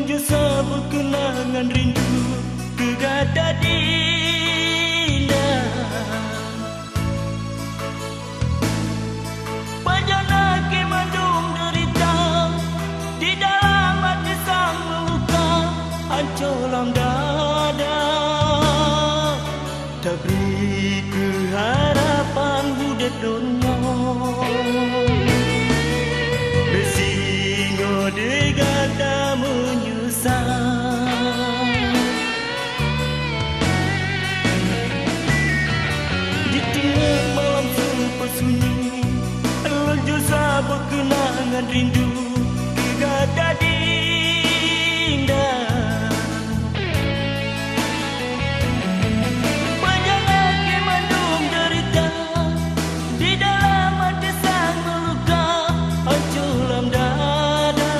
Lenjosa berkenangan rindu Gegata dinda Panjang lagi mendung derita Di dalam hati sang meluka Hancuram dada Tak beri keharapan hudet dunia Besingo degata menyusah Di tengah malam super sunyi Lenjosa berkenangan rindu Gegata dinda Panjang lagi mendung derita Di dalam hati sang meluka Hancuram dada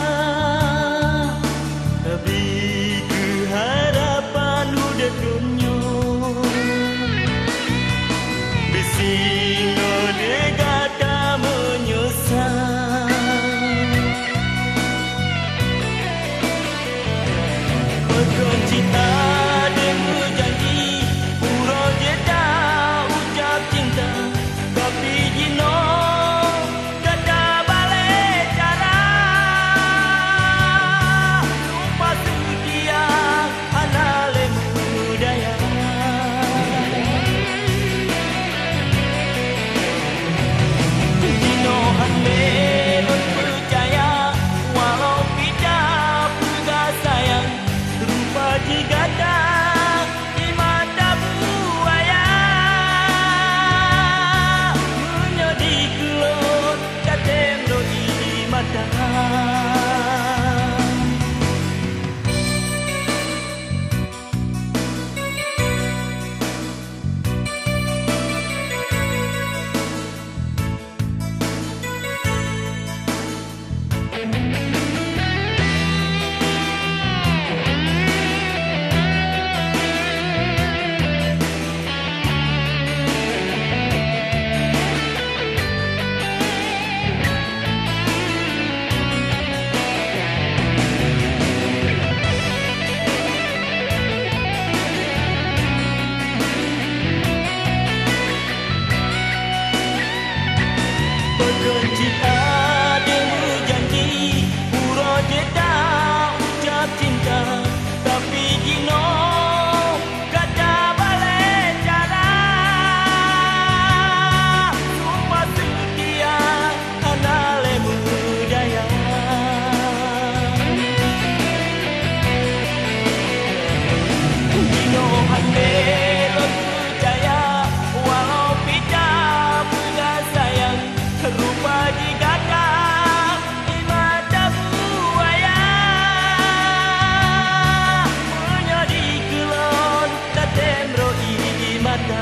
Beri keharapan hudet dunia Besingo degata menyusah Berkencita demu janji Pura jeda ucap cinta Tapi jino kata balik cara Sumpah setia anale budaya Jino hande percaya Walau tidak pegas sayang Rupa jigata di mata buaya Menyodi kelot katem doi mata Berkencita demu janji Pura jeda ucap cinta Tapi jino kata balik cara Sumpah setia anale budaya Jino hande percaya Walau tidak pegas sayang Rupa jigata di mata buaya Menyodi kelon katem roi mata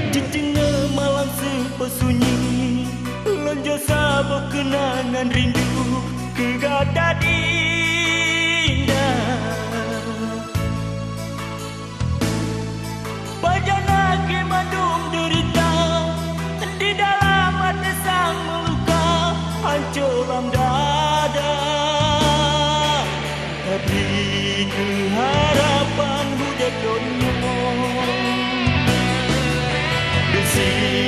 Di tengah malam super sunyi Lenjosa berkenangan rindu Gegata dinda Panjang lagi mendung derita Di dalam hati sang meluka Hancuram dada Beri keharapan hudet dunia See